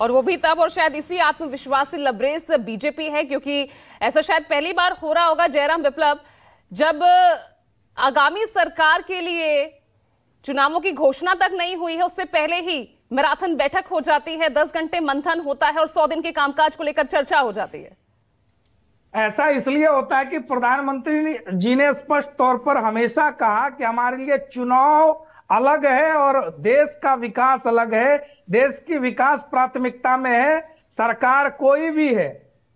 और वो भी तब, और शायद इसी आत्मविश्वास से लबरेज बीजेपी है, क्योंकि ऐसा शायद पहली बार हो रहा होगा जयराम विप्लव, जब आगामी सरकार के लिए चुनावों की घोषणा तक नहीं हुई है उससे पहले ही मैराथन बैठक हो जाती है, 10 घंटे मंथन होता है और 100 दिन के कामकाज को लेकर चर्चा हो जाती है। ऐसा इसलिए होता है कि प्रधानमंत्री जी ने स्पष्ट तौर पर हमेशा कहा कि हमारे लिए चुनाव अलग है और देश का विकास अलग है। देश की विकास प्राथमिकता में है, सरकार कोई भी है,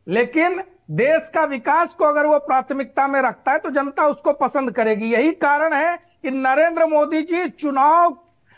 लेकिन देश का विकास को अगर वो प्राथमिकता में रखता है तो जनता उसको पसंद करेगी। यही कारण है कि नरेंद्र मोदी जी चुनाव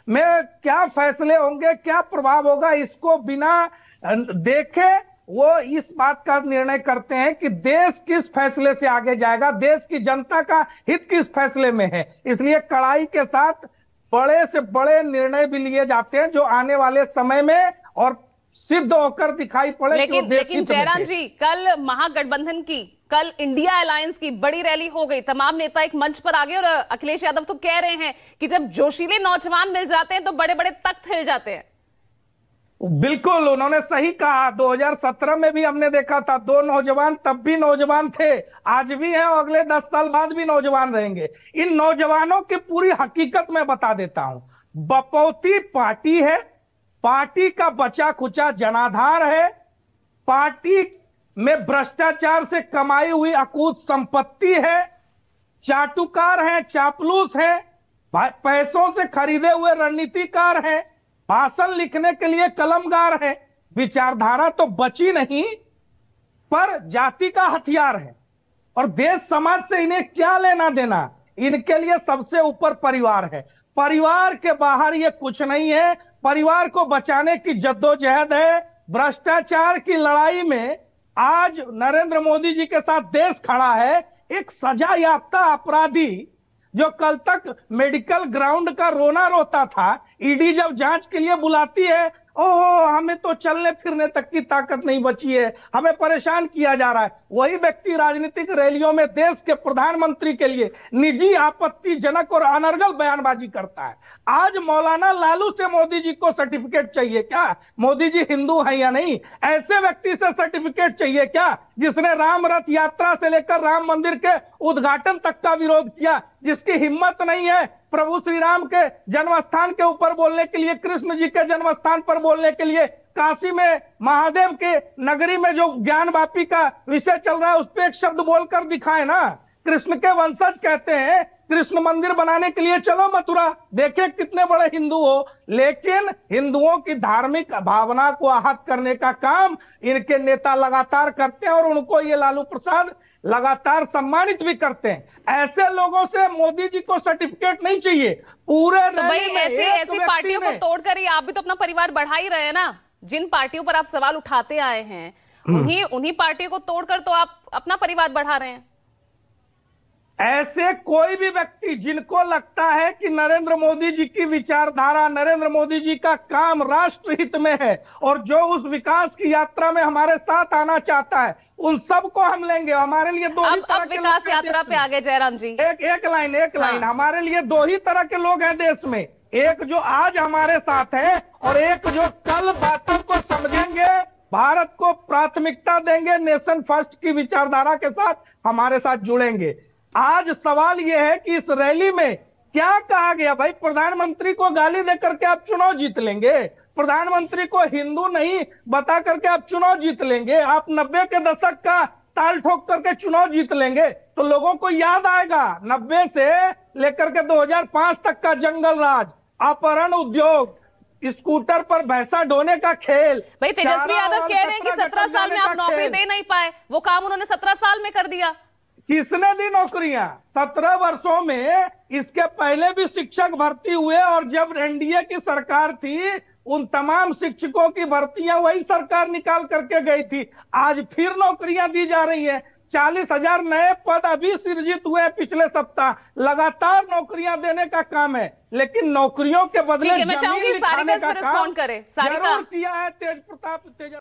में क्या फैसले होंगे, क्या प्रभाव होगा, इसको बिना देखे वो इस बात का निर्णय करते हैं कि देश किस फैसले से आगे जाएगा, देश की जनता का हित किस फैसले में है। इसलिए कड़ाई के साथ बड़े से बड़े निर्णय भी लिए जाते हैं जो आने वाले समय में और सिद्ध होकर दिखाई पड़े। लेकिन जयराम जी, कल महागठबंधन की, कल इंडिया अलायंस की बड़ी रैली हो गई, तमाम नेता एक मंच पर आ गए और अखिलेश यादव तो कह रहे हैं कि जब जोशीले नौजवान मिल जाते हैं तो बड़े बड़े तख्त हिल जाते हैं। बिल्कुल, उन्होंने सही कहा। 2017 में भी हमने देखा था, 2 नौजवान तब भी नौजवान थे, आज भी हैं और अगले 10 साल बाद भी नौजवान रहेंगे। इन नौजवानों की पूरी हकीकत मैं बता देता हूं। बपौती पार्टी है, पार्टी का बचा खुचा जनाधार है, पार्टी में भ्रष्टाचार से कमाई हुई अकूत संपत्ति है, चाटुकार है, चापलूस है, पैसों से खरीदे हुए रणनीतिकार हैं, भाषण लिखने के लिए कलमगार है। विचारधारा तो बची नहीं, पर जाति का हथियार है और देश समाज से इन्हें क्या लेना देना। इनके लिए सबसे ऊपर परिवार है, परिवार के बाहर ये कुछ नहीं है। परिवार को बचाने की जद्दोजहद है। भ्रष्टाचार की लड़ाई में आज नरेंद्र मोदी जी के साथ देश खड़ा है। एक सजा याफ्ता अपराधी जो कल तक मेडिकल ग्राउंड का रोना रोता था, ईडी जब जांच के लिए बुलाती है, ओहो हमें तो चलने फिरने तक की ताकत नहीं बची है, हमें परेशान किया जा रहा है। वही व्यक्ति राजनीतिक रैलियों में देश के प्रधानमंत्री के लिए निजी, आपत्तिजनक और अनर्गल बयानबाजी करता है। आज मौलाना लालू से मोदी जी को सर्टिफिकेट चाहिए क्या? मोदी जी हिंदू हैं या नहीं? ऐसे व्यक्ति से सर्टिफिकेट चाहिए क्या जिसने राम रथ यात्रा से लेकर राम मंदिर के उद्घाटन तक का विरोध किया, जिसकी हिम्मत नहीं है प्रभु श्री राम के जन्म स्थान के ऊपर बोलने के लिए, कृष्ण जी के जन्म स्थान पर बोलने के लिए, काशी में महादेव के नगरी में जो ज्ञान वापी का विषय चल रहा है उस पर एक शब्द बोलकर दिखाए ना। कृष्ण के वंशज कहते हैं, कृष्ण मंदिर बनाने के लिए चलो मथुरा, देखे कितने बड़े हिंदू हो। लेकिन हिंदुओं की धार्मिक भावना को आहत करने का काम इनके नेता लगातार करते हैं और उनको ये लालू प्रसाद लगातार सम्मानित भी करते हैं। ऐसे लोगों से मोदी जी को सर्टिफिकेट नहीं चाहिए। पूरे तो भाई ऐसी पार्टियों को तोड़कर ही आप भी तो अपना परिवार बढ़ा ही रहे हैं ना। जिन पार्टियों पर आप सवाल उठाते आए हैं उन्हीं पार्टियों को तोड़कर तो आप अपना परिवार बढ़ा रहे हैं। ऐसे कोई भी व्यक्ति जिनको लगता है कि नरेंद्र मोदी जी की विचारधारा, नरेंद्र मोदी जी का काम राष्ट्र हित में है और जो उस विकास की यात्रा में हमारे साथ आना चाहता है, उन सबको हम लेंगे। हमारे लिए दो ही तरह के विकास यात्रा पे आ गए जयराम जी। एक लाइन हमारे लिए 2 ही तरह के लोग हैं देश में, एक जो आज हमारे साथ है और एक जो कल बातों को समझेंगे, भारत को प्राथमिकता देंगे, नेशन फर्स्ट की विचारधारा के साथ हमारे साथ जुड़ेंगे। आज सवाल यह है कि इस रैली में क्या कहा गया? भाई प्रधानमंत्री को गाली देकर के आप चुनाव जीत लेंगे? प्रधानमंत्री को हिंदू नहीं बता करके आप चुनाव जीत लेंगे? आप 90 के दशक का ताल ठोक करके चुनाव जीत लेंगे? तो लोगों को याद आएगा 90 से लेकर के 2005 तक का जंगल राज, अपहरण उद्योग, स्कूटर पर भैंसा ढोने का खेल। भाई तेजस्वी यादव कह रहे हैं कि 17 साल में आप नौकरी दे नहीं पाए, वो काम उन्होंने 17 साल में कर दिया। किसने दी नौकरियां? 17 वर्षों में इसके पहले भी शिक्षक भर्ती हुए और जब एनडीए की सरकार थी उन तमाम शिक्षकों की भर्तियां वही सरकार निकाल करके गई थी। आज फिर नौकरियां दी जा रही है। 40,000 नए पद अभी सृजित हुए पिछले सप्ताह। लगातार नौकरियां देने का काम है, लेकिन नौकरियों के बदले मैं चाहूंगी सारिका इस पर रिस्पॉन्ड करे। जरूर किया है तेज प्रताप